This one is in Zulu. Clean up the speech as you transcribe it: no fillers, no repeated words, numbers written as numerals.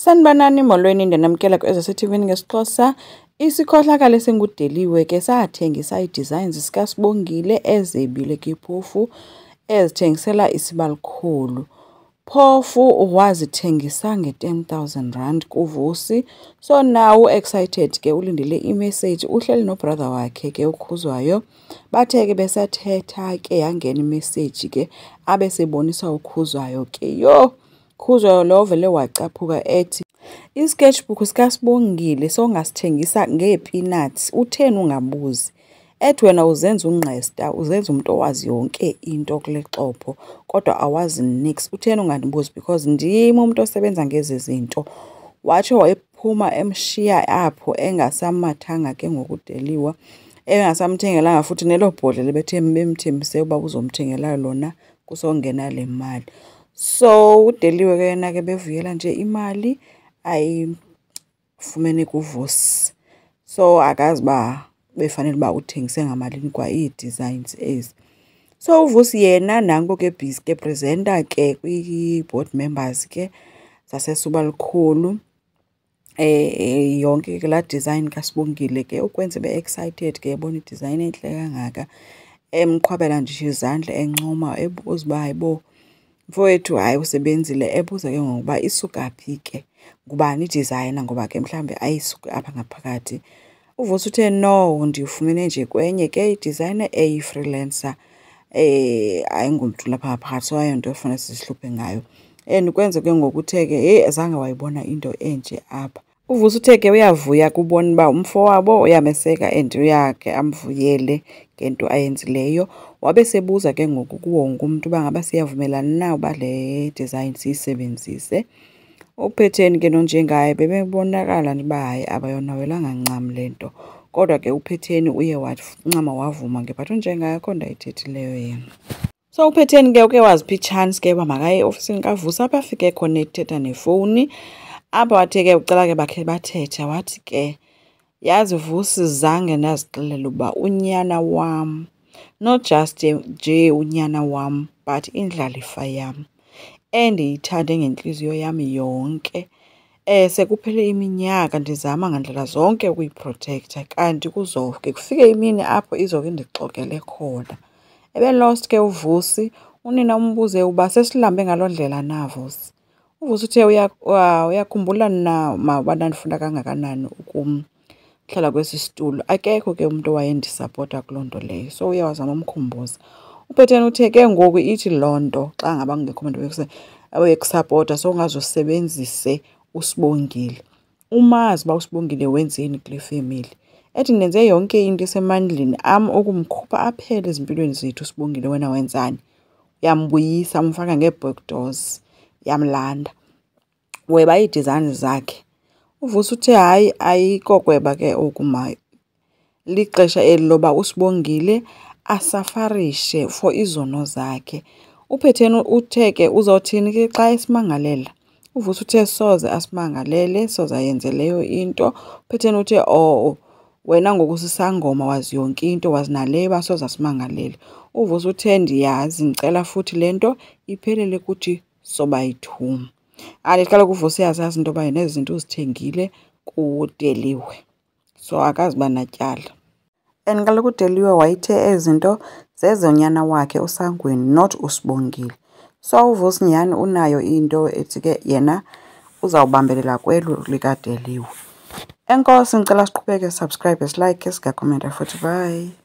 Sanibonani molweni ndenamkela kweZCTV ngesiXhosa. Isikhohlakalo esingudeliwe ke sathengisa ii-designs zikaSibongile ezebile kiphofu ezithengisela isibalikhulu. Phofu wazithengisa nge-10,000 kuVusi. So now excited ke ulindele imessage, uhleli nobrother wakhe ke uKhuzwayo. Bathe ke besathetha ke yangena imessage ke abesebonisa uKhuzwayo ke Khuzwayo lo vele wacaphuka ethi isketchbook sikaSibongile songasithengisa ngeepeanuts utheni ungabuzi. Ethi wena uzenza ungqesta, uzenza umuntu owazi yonke into kule xopho kodwa awazi nix. Utheni ungandibuzi because ndim umuntu osebenza ngezi zinto. Watsho wayephuma emshiya apho engasamathanga ke ngokudeliwa, engasamthengelanga futhi nelo bhodlela bemthembise ukuba uzomthengela lona kusongena le mali. So udeliwe ke yena ke bevuyela nje imali ayifumene kuVusi. So akazi ba befanele ba uthengise ngamalini kwa ii-designs ezi. So uVusi yena nanko ke busy ke presenter ke kwi-board members ke zasesibalikhulu. Yonke ke la design kaSibongile ke ukwenza be-excited ke ebona i-design enhle kangaka. Emqhwabela nje izandla encoma ebuza uba hayibo mfowethu hayi usebenzile, ebuza ke ngokuba isuka phi ke, ngubani i-designer ngoba ke mhlambe ayisuke apha ngaphakathi. uVusi uthe no, ndiyifumene nje kwenye ke i-designer eyi-freelancer ayingumntu lapha ngaphakathi, so ayonto efuna sizihluphe ngayo. And kwenze ke ngokuthe ke azange wayibona into enje apha. uVusi uthe ke uyavuya kubona uba umfowabo uyameseka and uyakhe amvuyele ngento ayenzileyo. Wabe sebuza ke ngoku kuwonke umuntu uba ngaba siyavumelana na uba le design siyisebenzise. UPhetheni ke nonjengaye bebebonakala uba hayi abayonwabelanga ncam le nto, kodwa ke uPhetheni uye ncama wavuma ke but unjengaye akho nto ayithethileyo yena. So uPhetheni ke uke wazipha i-chance ke uba makaye eofisini kaVusi apha afike khona ethetha nefowuni. Apha wathe ke ucela ke bakhe bathetha wathi ke yazi Vusi zange ndazixelela uba unyana wam, not just nje unyana wam but indlalifa yam endiyithande ngentliziyo yam yonke. Sekuphele iminyaka ndizama ngandlela zonke ukuyiprotektha kanti kuzovke kufike imini apho izoke indixokele khona. Ebelost ke uVusi, unina umbuze uba sesilambe ngaloo ndlela na Vusi. uVusi uthe uyakhumbula na mabana ndifunda kangakanani ukuhlala kwesi situlo. Akekho ke umuntu owayendisapota kuloo nto leyo, so uye wazama umkhumbuza. uPhetheni uthe ke ngoku ithi loo nto xa ngaba kungekho umuntu oyekusapota so ungazusebenzise uSibongile. Umazi uba uSibongile wenzeni kule family. Ethi ndenze yonke into esemandleni am ukumkhupha aphele ezimpilweni zethu uSibongile, wena wenzani? Uyambuyisa umfaka ngee-back doors, yamlanda weba ii-design zakhe. uVusi uthe hayi ayikokweba ke okumayo, lixesha eli loba uSibongile asafarishe for izono zakhe. uPhetheni uthe ke uzawuthini ke xa esimangalela. uVusi uthe soze asimangalele, soze ayenze leyo into. uPhetheni uthe wena ngoku sisangoma wazi yonke into, wazi naleyo uba soze asimangalele. uVusi uthe ndiyazi, ndicela futhi le nto iphelele kuthi sobayi-2. Andithi kaloku uVusi uyazazi into yoba nezi zinto uzithengile kudeliwe, so akazuba natyala. And kaloku udeliwe wayithe ezi zinto zezonyana wakhe uSangweni, not uSibongile. So uVusi nyhani unayo into ethi ke yena uzawubambelela kwelo likadeliwe. Enkosi, ngicela siqhubeke, subscribe, silike, singakhomenta futhi. Bye.